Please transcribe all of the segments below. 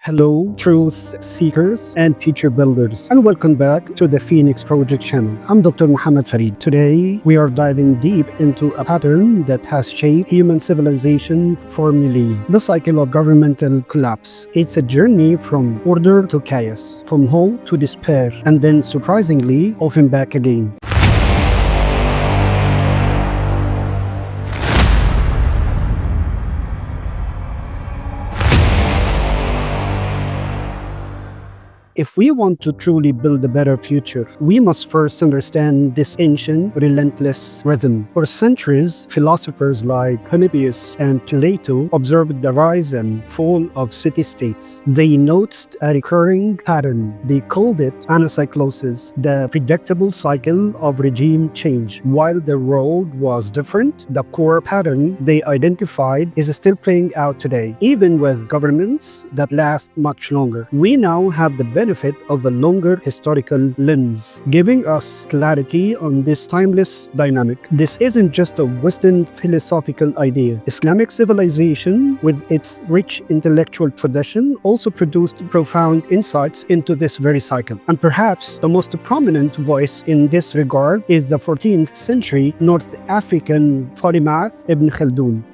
Hello, truth seekers and future builders, and welcome back to the Phoenix Project channel. I'm Dr. Mohamed Fareed. Today, we are diving deep into a pattern that has shaped human civilization for millennia: the cycle of governmental collapse. It's a journey from order to chaos, from hope to despair, and then surprisingly, often back again. If we want to truly build a better future, we must first understand this ancient, relentless rhythm. For centuries, philosophers like Polybius and Plato observed the rise and fall of city-states. They noticed a recurring pattern. They called it Anacyclosis, the predictable cycle of regime change. While the road was different, the core pattern they identified is still playing out today, even with governments that last much longer. We now have the benefit of a longer historical lens, giving us clarity on this timeless dynamic. This isn't just a Western philosophical idea. Islamic civilization, with its rich intellectual tradition, also produced profound insights into this very cycle. And perhaps the most prominent voice in this regard is the 14th century North African polymath Ibn Khaldun.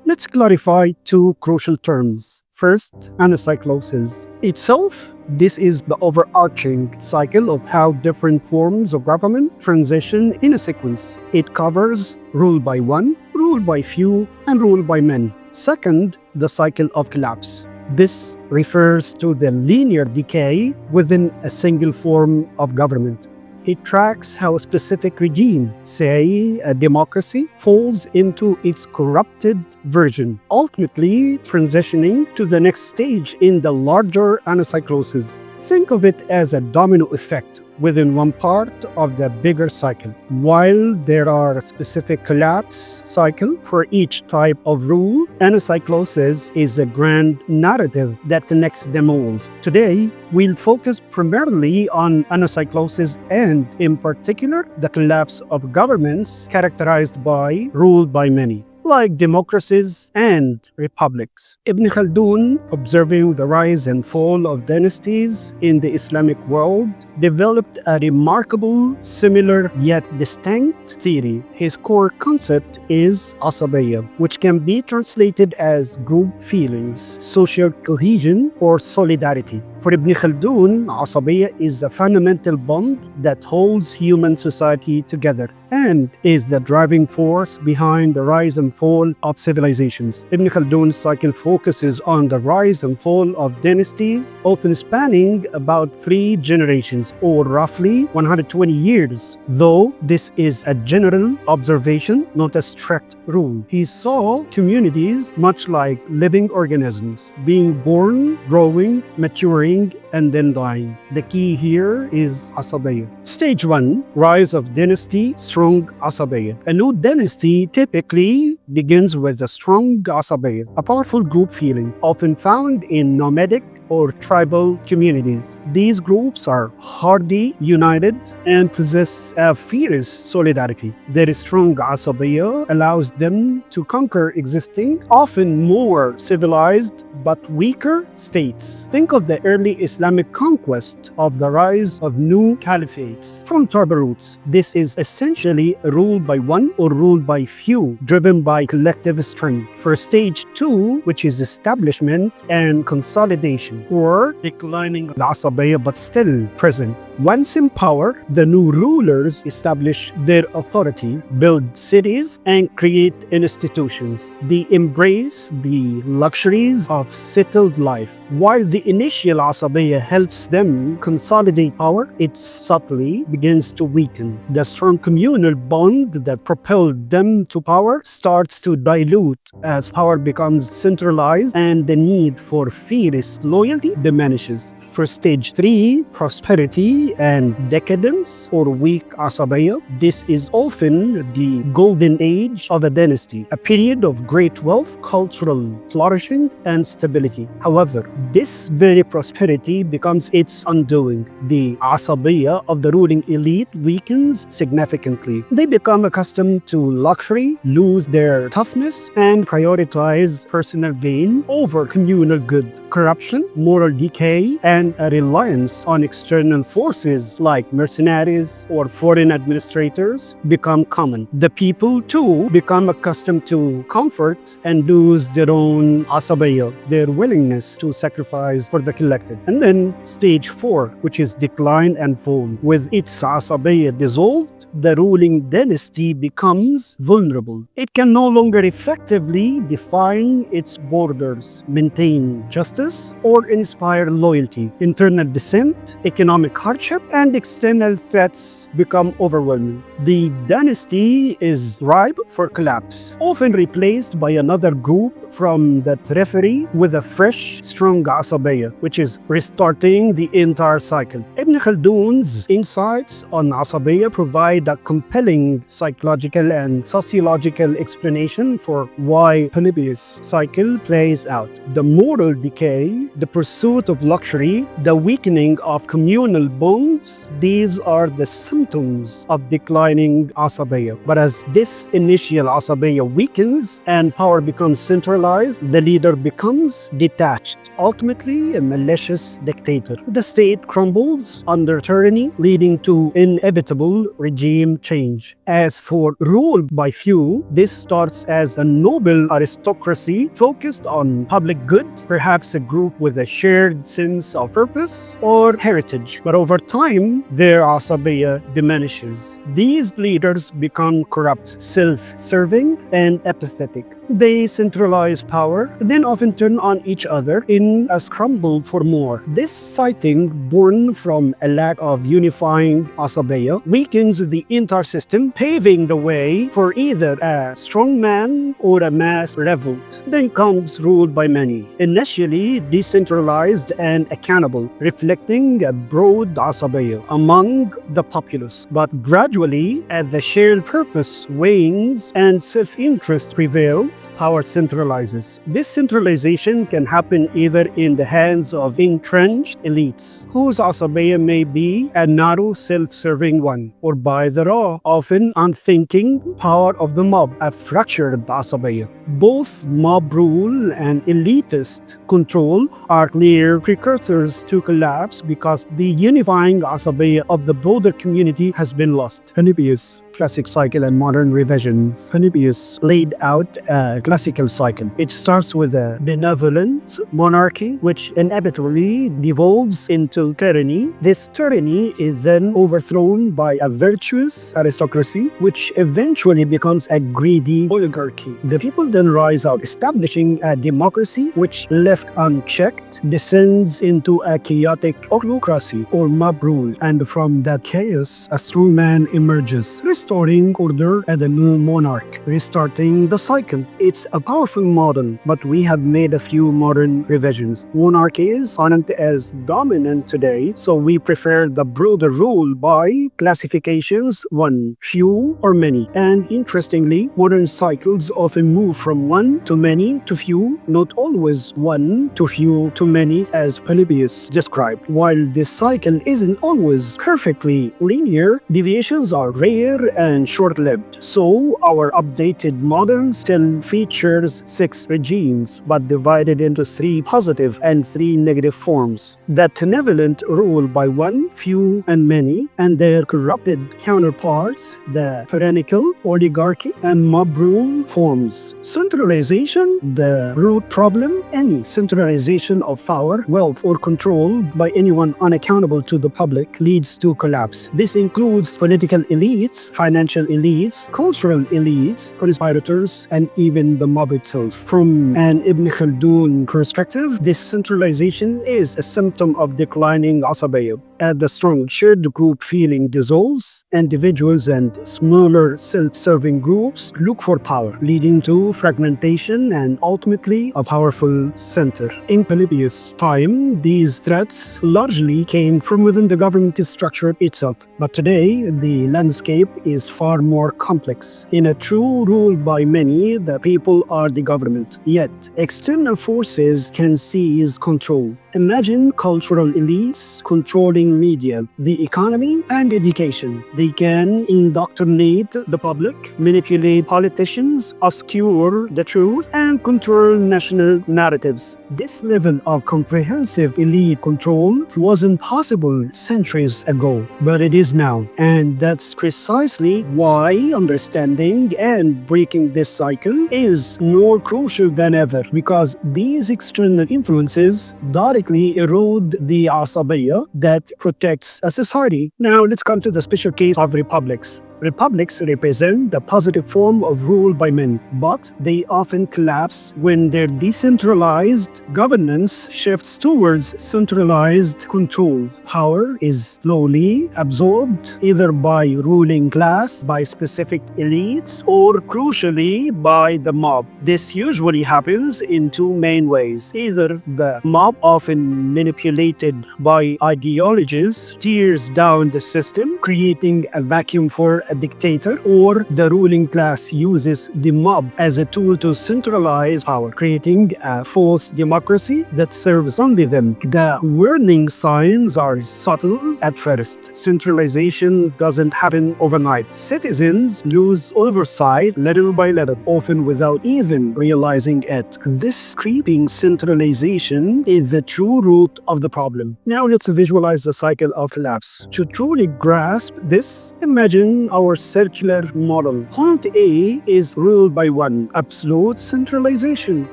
Let's clarify two crucial terms. First, Anacyclosis itself. This is the overarching cycle of how different forms of government transition in a sequence. It covers rule by one, rule by few, and rule by many. Second, the cycle of collapse. This refers to the linear decay within a single form of government. It tracks how a specific regime, say a democracy, falls into its corrupted version, ultimately transitioning to the next stage in the larger Anacyclosis. Think of it as a domino effect within one part of the bigger cycle. While there are a specific collapse cycle for each type of rule, Anacyclosis is a grand narrative that connects them all. Today, we'll focus primarily on Anacyclosis and, in particular, the collapse of governments characterized by rule by many, like democracies and republics. Ibn Khaldun, observing the rise and fall of dynasties in the Islamic world, developed a remarkable, similar yet distinct theory. His core concept is Asabiyyah, which can be translated as group feelings, social cohesion, or solidarity. For Ibn Khaldun, Asabiyyah is a fundamental bond that holds human society together and is the driving force behind the rise and fall of civilizations. Ibn Khaldun's cycle focuses on the rise and fall of dynasties, often spanning about 3 generations, or roughly 120 years. Though this is a general observation, not a strict rule. He saw communities much like living organisms, being born, growing, maturing, and then dying. The key here is Asabiyyah. Stage 1, rise of dynasty, strong Asabiyyah. A new dynasty typically begins with a strong Asabiyyah, a powerful group feeling, often found in nomadic or tribal communities. These groups are hardy, united, and possess a fierce solidarity. Their strong Asabiyyah allows them to conquer existing, often more civilized but weaker states. Think of the early Islamic conquest of the rise of new caliphates from tribal roots. This is essentially a rule by one or rule by few, driven by collective strength. For stage 2, which is establishment and consolidation, or declining the Asabiyyah but still present. Once in power, the new rulers establish their authority, build cities, and create institutions. They embrace the luxuries of settled life. While the initial Asabiyyah helps them consolidate power, it subtly begins to weaken. The strong communal bond that propelled them to power starts to dilute as power becomes centralized, and the need for fierce loyalty loyalty diminishes. For stage 3, prosperity and decadence or weak Asabiyyah, this is often the golden age of a dynasty, a period of great wealth, cultural flourishing, and stability. However, this very prosperity becomes its undoing. The Asabiyyah of the ruling elite weakens significantly. They become accustomed to luxury, lose their toughness, and prioritize personal gain over communal good. Corruption, moral decay, and a reliance on external forces like mercenaries or foreign administrators become common. The people too become accustomed to comfort and lose their own asabiyyah, their willingness to sacrifice for the collective. And then stage 4, which is decline and fall. With its asabiyyah dissolved, the ruling dynasty becomes vulnerable. It can no longer effectively define its borders, maintain justice, or inspire loyalty. Internal dissent, economic hardship, and external threats become overwhelming. The dynasty is ripe for collapse, often replaced by another group from the periphery with a fresh, strong asabiyyah, which is restarting the entire cycle. Ibn Khaldun's insights on asabiyyah provide a compelling psychological and sociological explanation for why Polybius cycle plays out. The moral decay, the pursuit of luxury, the weakening of communal bonds, these are the symptoms of declining asabiyyah. But as this initial asabiyyah weakens and power becomes centralized, the leader becomes detached, ultimately a malicious dictator. The state crumbles under tyranny, leading to inevitable regime change. As for rule by few, this starts as a noble aristocracy focused on public good, perhaps a group with a shared sense of purpose or heritage. But over time, their asabiyyah diminishes. These leaders become corrupt, self-serving, and apathetic. They centralize power, then often turn on each other in a scramble for more. This sighting, born from a lack of unifying asabiyyah, weakens the entire system, paving the way for either a strong man or a mass revolt. Then comes rule by many, initially decentralized and accountable, reflecting a broad asabiyyah among the populace. But gradually, as the shared purpose wanes and self-interest prevails, power centralizes. This centralization can happen either in the hands of entrenched elites, whose asabiyyah may be a narrow, self-serving one, or by the raw, often unthinking power of the mob, a fractured asabiyyah. Both mob rule and elitist control are clear precursors to collapse because the unifying asabiyyah of the broader community has been lost. Polybius, classic cycle and modern revisions. Polybius laid out a classical cycle. It starts with a benevolent monarchy, which inevitably devolves into tyranny. This tyranny is then overthrown by a virtuous aristocracy, which eventually becomes a greedy oligarchy. The people then rise out, establishing a democracy which, left unchecked, descends into a chaotic autocracy or mob rule. And from that chaos, a strong man emerges, restoring order and a new monarch, restarting the cycle. It's a powerful model, but we have made a few modern revisions. Monarchies aren't as dominant today, so we prefer the broader rule by classifications 1, few, or many. And interestingly, modern cycles often move from 1 to many to few, not always 1 to few to many as Polybius described. While this cycle isn't always perfectly linear, deviations are rare and short-lived. So our updated model still features 6 regimes, but divided into 3 positive and 3 negative forms. The benevolent rule by 1, few, and many, and their corrupted counterparts, the tyrannical, oligarchy, and mob rule forms. Centralization, the root problem. Any centralization of power, wealth, or control by anyone unaccountable to the public leads to collapse. This includes political elites, financial elites, cultural elites, conspirators, and even the mob itself. From an Ibn Khaldun perspective, this centralization is a symptom of declining asabiyyah. As the strong shared group feeling dissolves, individuals and smaller self-serving groups look for power, leading to fragmentation and ultimately a powerful center. In Polybius' time, these threats largely came from within the government structure itself. But today, the landscape is far more complex. In a true rule by many, the people are the government. Yet, external forces can seize control. Imagine cultural elites controlling media, the economy, and education. They can indoctrinate the public, manipulate politicians, obscure the truth, and control national narratives. This level of comprehensive elite control wasn't possible centuries ago, but it is now. And that's precisely why understanding and breaking this cycle is more crucial than ever, because these external influences directly erode the Asabiyyah that protects a society. Now let's come to the special case of republics. Republics represent the positive form of rule by men, but they often collapse when their decentralized governance shifts towards centralized control. Power is slowly absorbed either by ruling class, by specific elites, or crucially by the mob. This usually happens in two main ways. Either the mob, often manipulated by ideologies, tears down the system, creating a vacuum for a dictator, or the ruling class uses the mob as a tool to centralize power, creating a false democracy that serves only them. The warning signs are subtle at first. Centralization doesn't happen overnight. Citizens lose oversight little by little, often without even realizing it. This creeping centralization is the true root of the problem. Now let's visualize the cycle of collapse. To truly grasp this, imagine our circular model. Point A is ruled by one, absolute centralization,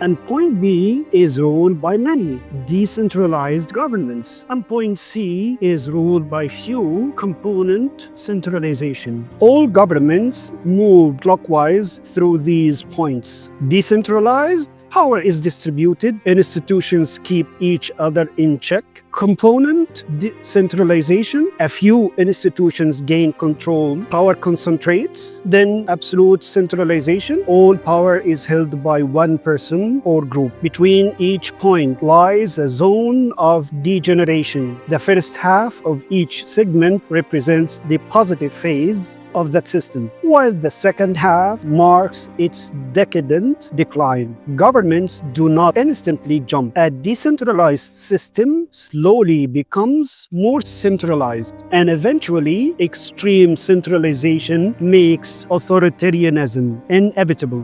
and point B is ruled by many, decentralized governments, and point C is ruled by few, component centralization. All governments move clockwise through these points. Decentralized, power is distributed, institutions keep each other in check. Component decentralization, a few institutions gain control, power concentrates. Then absolute centralization, all power is held by one person or group. Between each point lies a zone of degeneration. The first half of each segment represents the positive phase of that system, while the second half marks its decadent decline. Governments do not instantly jump. A decentralized system slowly becomes more centralized, and eventually extreme centralization makes authoritarianism inevitable.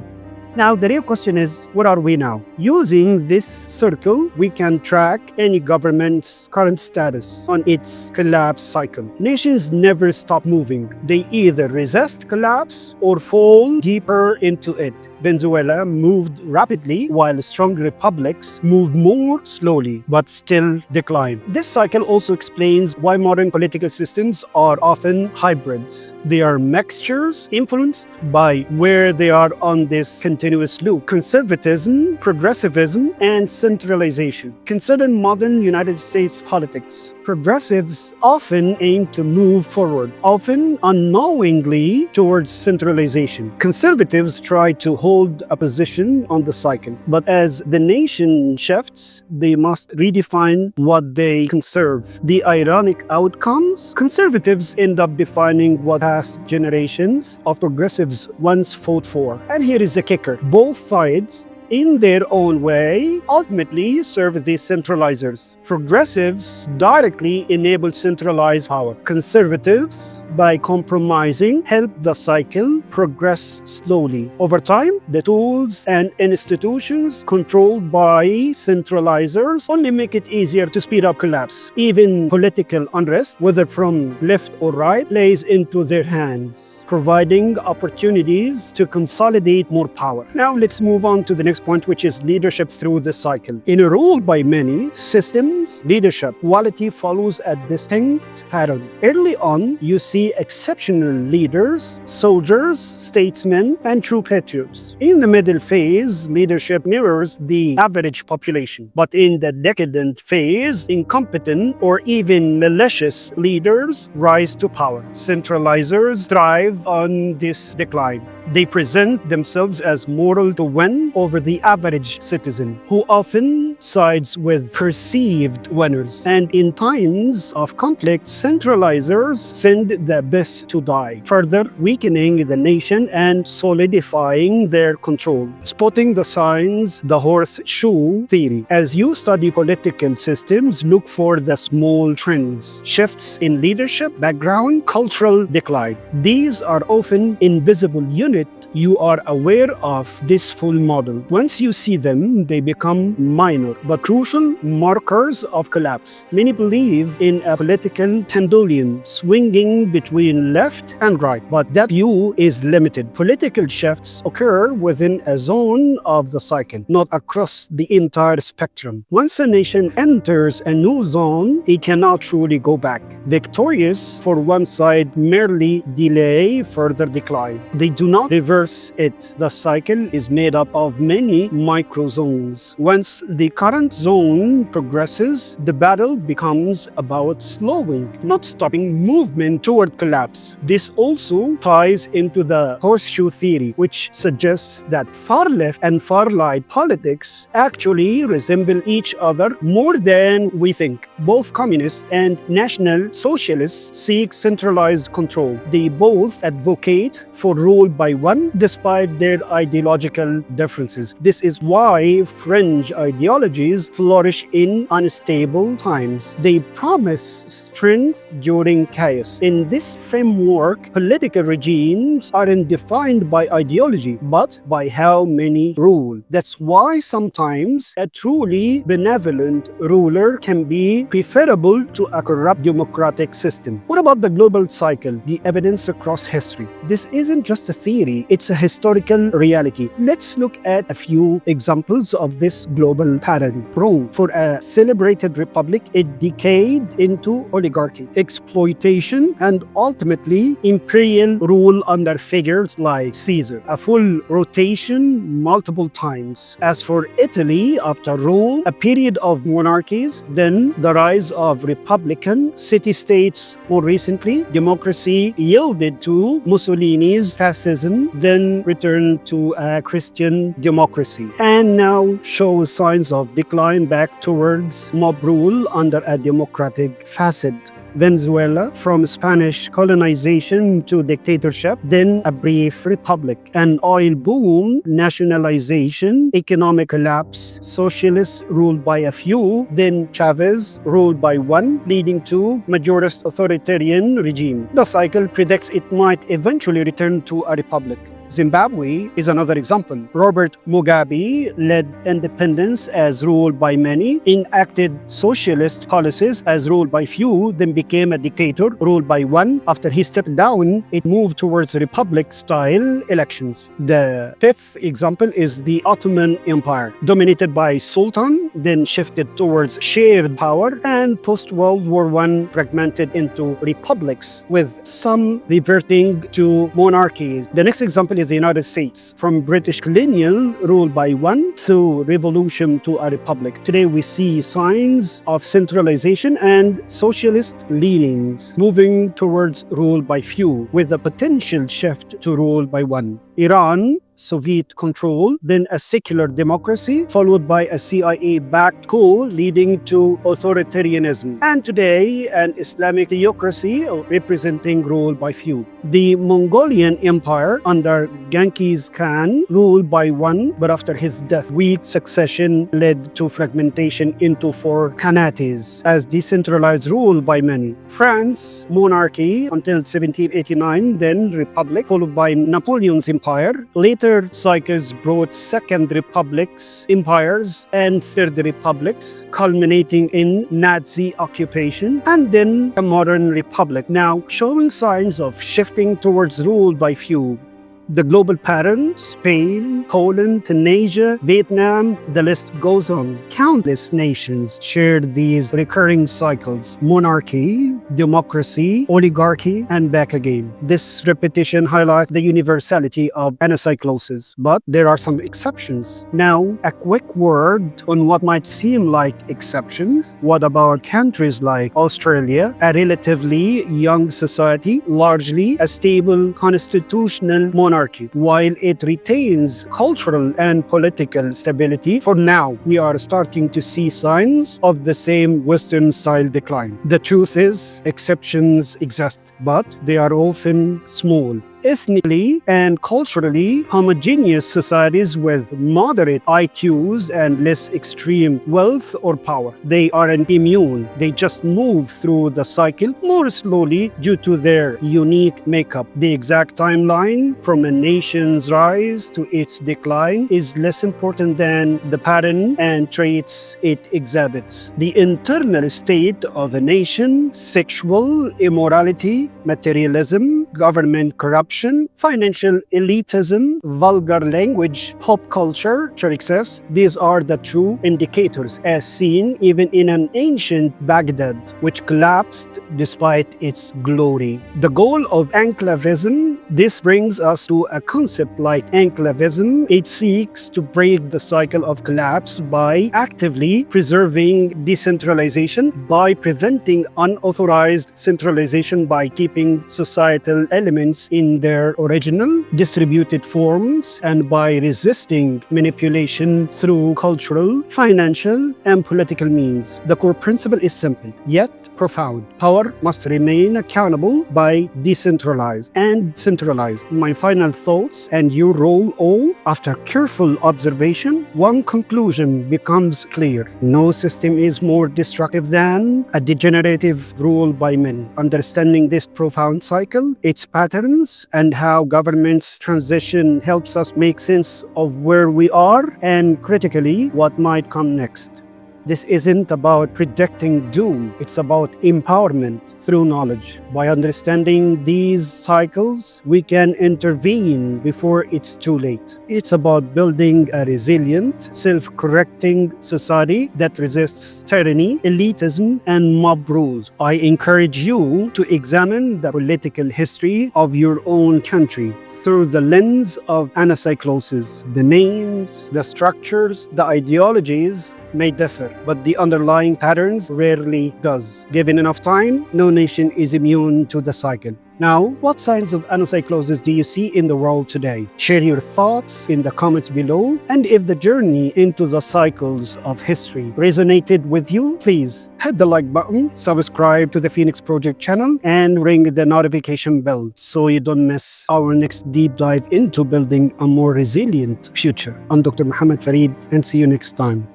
Now, the real question is, where are we now? Using this circle, we can track any government's current status on its collapse cycle. Nations never stop moving. They either resist collapse or fall deeper into it. Venezuela moved rapidly, while strong republics moved more slowly, but still declined. This cycle also explains why modern political systems are often hybrids. They are mixtures influenced by where they are on this continuous loop: conservatism, progressivism, and centralization. Consider modern United States politics. Progressives often aim to move forward, often unknowingly, towards centralization. Conservatives try to hold a position on the cycle, but as the nation shifts, they must redefine what they conserve. The ironic outcomes: conservatives end up defining what past generations of progressives once fought for. And here is the kicker: both sides, in their own way, ultimately serve the centralizers. Progressives directly enable centralized power. Conservatives, by compromising, help the cycle progress slowly. Over time, the tools and institutions controlled by centralizers only make it easier to speed up collapse. Even political unrest, whether from left or right, plays into their hands, providing opportunities to consolidate more power. Now let's move on to the next next point, which is leadership through the cycle. In a rule by many systems, leadership quality follows a distinct pattern. Early on, you see exceptional leaders, soldiers, statesmen, and true patriots. In the middle phase, leadership mirrors the average population. But in the decadent phase, incompetent or even malicious leaders rise to power. Centralizers thrive on this decline. They present themselves as moral to win over the average citizen, who often sides with perceived winners. And in times of conflict, centralizers send the best to die, further weakening the nation and solidifying their control. Spotting the signs, the horseshoe theory. As you study political systems, look for the small trends, shifts in leadership, background, cultural decline. These are often invisible units you are aware of this full model. Once you see them, they become minor but crucial markers of collapse. Many believe in a political pendulum swinging between left and right, but that view is limited. Political shifts occur within a zone of the cycle, not across the entire spectrum. Once a nation enters a new zone, it cannot truly go back. Victorious for one side merely delay further decline. They do not reverse it. The cycle is made up of many microzones. Once the current zone progresses, the battle becomes about slowing, not stopping movement toward collapse. This also ties into the horseshoe theory, which suggests that far left and far right politics actually resemble each other more than we think. Both communists and national socialists seek centralized control. They both advocate for rule by one despite their ideological differences. This is why fringe ideologies flourish in unstable times. They promise strength during chaos. In this framework, political regimes aren't defined by ideology, but by how many rule. That's why sometimes a truly benevolent ruler can be preferable to a corrupt democratic system. What about the global cycle, the evidence across history? This isn't just a theory, it's a historical reality. Let's look at a few examples of this global pattern. Rome, for a celebrated republic, it decayed into oligarchy, exploitation, and ultimately imperial rule under figures like Caesar, a full rotation multiple times. As for Italy, after Rome, a period of monarchies, then the rise of republican city-states. More recently, democracy yielded to Mussolini's fascism, then returned to a Christian democracy, and now shows signs of decline back towards mob rule under a democratic facet. Venezuela, from Spanish colonization to dictatorship, then a brief republic. An oil boom, nationalization, economic collapse, socialists ruled by a few, then Chavez ruled by one, leading to majorist authoritarian regime. The cycle predicts it might eventually return to a republic. Zimbabwe is another example. Robert Mugabe led independence as ruled by many, enacted socialist policies as ruled by few, then became a dictator ruled by one. After he stepped down, it moved towards republic-style elections. The fifth example is the Ottoman Empire, dominated by Sultan, then shifted towards shared power, and post-World War I fragmented into republics, with some reverting to monarchies. The next example is the United States, from British colonial rule by one through revolution to a republic. Today we see signs of centralization and socialist leanings, moving towards rule by few, with a potential shift to rule by one. Iran, Soviet control, then a secular democracy, followed by a CIA-backed coup leading to authoritarianism. And today, an Islamic theocracy representing rule by few. The Mongolian Empire under Genghis Khan ruled by one, but after his death, weak succession led to fragmentation into four khanates as decentralized rule by many. France, monarchy until 1789, then republic, followed by Napoleon's empire. Later cycles brought second republics, empires, and third republics, culminating in Nazi occupation, and then a modern republic, now showing signs of shifting towards rule by few. The global pattern, Spain, Poland, Tunisia, Vietnam, the list goes on. Countless nations share these recurring cycles: monarchy, democracy, oligarchy, and back again. This repetition highlights the universality of Anacyclosis, but there are some exceptions. Now, a quick word on what might seem like exceptions. What about countries like Australia, a relatively young society, largely a stable constitutional monarchy, while it retains cultural and political stability? For now, we are starting to see signs of the same Western-style decline. The truth is, exceptions exist, but they are often small. Ethnically and culturally homogeneous societies with moderate IQs and less extreme wealth or power. They aren't immune. They just move through the cycle more slowly due to their unique makeup. The exact timeline from a nation's rise to its decline is less important than the pattern and traits it exhibits. The internal state of a nation, sexual immorality, materialism, government corruption, financial elitism, vulgar language, pop culture, excess. These are the true indicators, as seen even in an ancient Baghdad, which collapsed despite its glory. The goal of enclavism, this brings us to a concept like enclavism. It seeks to break the cycle of collapse by actively preserving decentralization, by preventing unauthorized centralization, by keeping societal elements in their original distributed forms, and by resisting manipulation through cultural, financial, and political means. The core principle is simple, yet profound. Power must remain accountable by decentralized and centralized. My final thoughts and your role all. After careful observation, one conclusion becomes clear. No system is more destructive than a degenerative rule by men. Understanding this profound cycle, its patterns, and how government's transition helps us make sense of where we are and, critically, what might come next. This isn't about predicting doom, it's about empowerment through knowledge. By understanding these cycles, we can intervene before it's too late. It's about building a resilient, self-correcting society that resists tyranny, elitism, and mob rule. I encourage you to examine the political history of your own country through the lens of Anacyclosis. The names, the structures, the ideologies may differ, but the underlying patterns rarely does. Given enough time, no nation is immune to the cycle. Now, what signs of Anacyclosis do you see in the world today? Share your thoughts in the comments below, and if the journey into the cycles of history resonated with you, please hit the like button, subscribe to the Phoenix Project channel, and ring the notification bell so you don't miss our next deep dive into building a more resilient future. I'm Dr. Mohamed Fareed, and see you next time.